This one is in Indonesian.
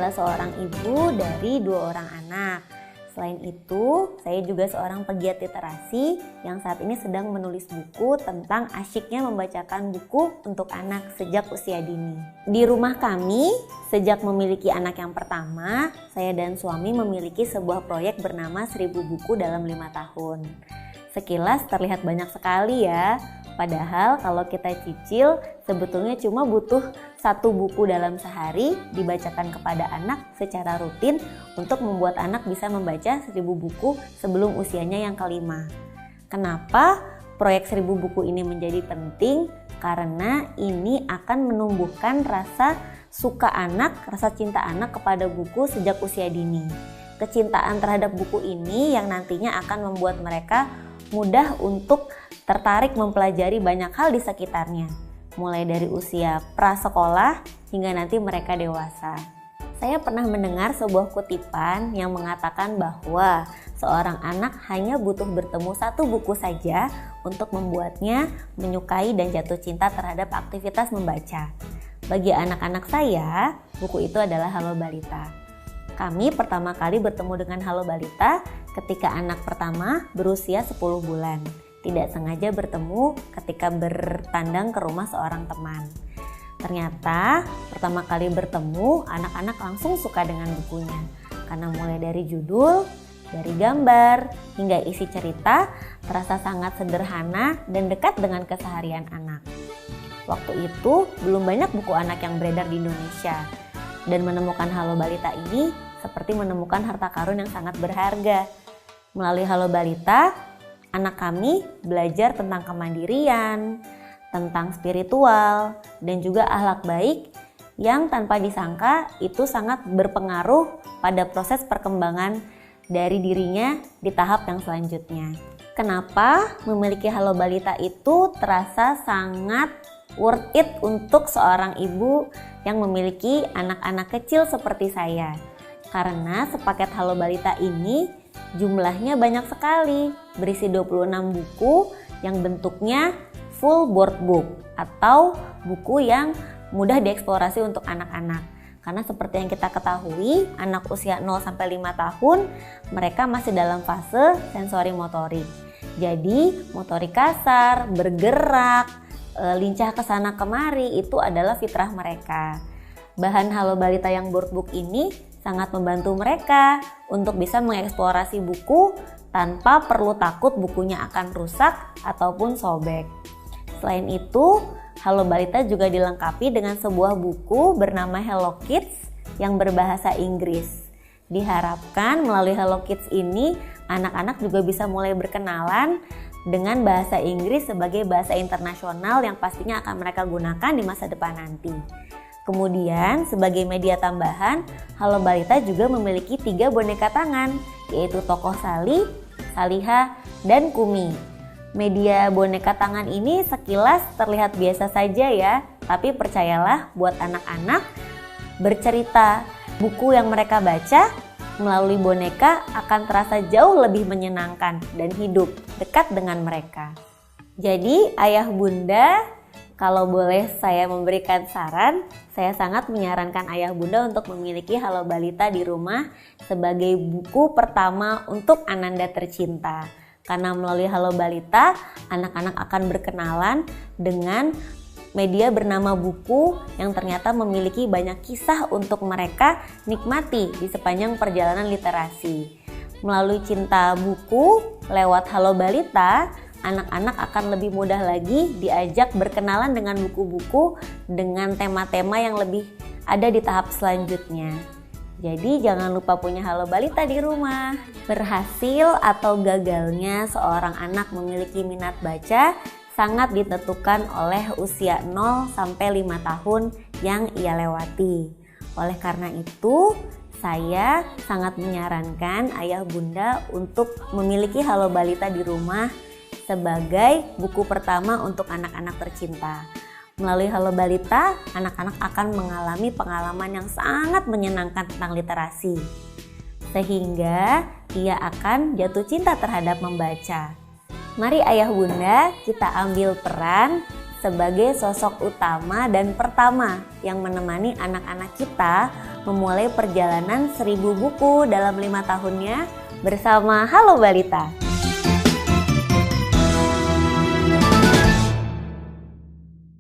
adalah seorang ibu dari 2 orang anak. Selain itu, saya juga seorang pegiat literasi yang saat ini sedang menulis buku tentang asyiknya membacakan buku untuk anak sejak usia dini. Di rumah kami, sejak memiliki anak yang pertama, saya dan suami memiliki sebuah proyek bernama 1000 buku dalam 5 tahun. Sekilas terlihat banyak sekali ya. Padahal kalau kita cicil sebetulnya cuma butuh 1 buku dalam sehari dibacakan kepada anak secara rutin untuk membuat anak bisa membaca 1000 buku sebelum usianya yang kelima. Kenapa proyek 1000 buku ini menjadi penting? Karena ini akan menumbuhkan rasa suka anak, rasa cinta anak kepada buku sejak usia dini. Kecintaan terhadap buku ini yang nantinya akan membuat mereka mudah untuk tertarik mempelajari banyak hal di sekitarnya, mulai dari usia prasekolah hingga nanti mereka dewasa. Saya pernah mendengar sebuah kutipan yang mengatakan bahwa seorang anak hanya butuh bertemu 1 buku saja untuk membuatnya menyukai dan jatuh cinta terhadap aktivitas membaca. Bagi anak-anak saya, buku itu adalah Halo Balita. Kami pertama kali bertemu dengan Halo Balita ketika anak pertama berusia 10 bulan. Tidak sengaja bertemu ketika bertandang ke rumah seorang teman. Ternyata pertama kali bertemu, anak-anak langsung suka dengan bukunya. Karena mulai dari judul, dari gambar, hingga isi cerita terasa sangat sederhana dan dekat dengan keseharian anak. Waktu itu belum banyak buku anak yang beredar di Indonesia. Dan menemukan Halo Balita ini seperti menemukan harta karun yang sangat berharga. Melalui Halo Balita, anak kami belajar tentang kemandirian, tentang spiritual, dan juga akhlak baik yang tanpa disangka itu sangat berpengaruh pada proses perkembangan dari dirinya di tahap yang selanjutnya. Kenapa memiliki Halo Balita itu terasa sangat worth it untuk seorang ibu yang memiliki anak-anak kecil seperti saya? Karena sepaket Halo Balita ini jumlahnya banyak sekali, berisi 26 buku yang bentuknya full board book atau buku yang mudah dieksplorasi untuk anak-anak. Karena seperti yang kita ketahui, anak usia 0-5 tahun mereka masih dalam fase sensori motorik. Jadi motorik kasar, bergerak, lincah kesana kemari itu adalah fitrah mereka. Bahan Halo Balita yang board book ini sangat membantu mereka untuk bisa mengeksplorasi buku tanpa perlu takut bukunya akan rusak ataupun sobek. Selain itu, Halo Balita juga dilengkapi dengan sebuah buku bernama Hello Kids yang berbahasa Inggris. Diharapkan melalui Hello Kids ini, anak-anak juga bisa mulai berkenalan dengan bahasa Inggris sebagai bahasa internasional yang pastinya akan mereka gunakan di masa depan nanti. Kemudian sebagai media tambahan, Halo Balita juga memiliki 3 boneka tangan, yaitu Tokoh Sali, Saliha, dan Kumi. Media boneka tangan ini sekilas terlihat biasa saja ya, tapi percayalah buat anak-anak, bercerita buku yang mereka baca melalui boneka akan terasa jauh lebih menyenangkan dan hidup dekat dengan mereka. Jadi ayah bunda, kalau boleh saya memberikan saran, saya sangat menyarankan ayah bunda untuk memiliki Halo Balita di rumah sebagai buku pertama untuk Ananda tercinta. Karena melalui Halo Balita, anak-anak akan berkenalan dengan media bernama buku yang ternyata memiliki banyak kisah untuk mereka nikmati di sepanjang perjalanan literasi. Melalui cinta buku lewat Halo Balita, anak-anak akan lebih mudah lagi diajak berkenalan dengan buku-buku dengan tema-tema yang lebih ada di tahap selanjutnya. Jadi jangan lupa punya Halo Balita di rumah. Berhasil atau gagalnya seorang anak memiliki minat baca sangat ditentukan oleh usia 0-5 tahun yang ia lewati. Oleh karena itu, saya sangat menyarankan ayah bunda untuk memiliki Halo Balita di rumah sebagai buku pertama untuk anak-anak tercinta. Melalui Halo Balita, anak-anak akan mengalami pengalaman yang sangat menyenangkan tentang literasi. Sehingga ia akan jatuh cinta terhadap membaca. Mari ayah bunda kita ambil peran sebagai sosok utama dan pertama yang menemani anak-anak kita memulai perjalanan 1000 buku dalam 5 tahunnya bersama Halo Balita.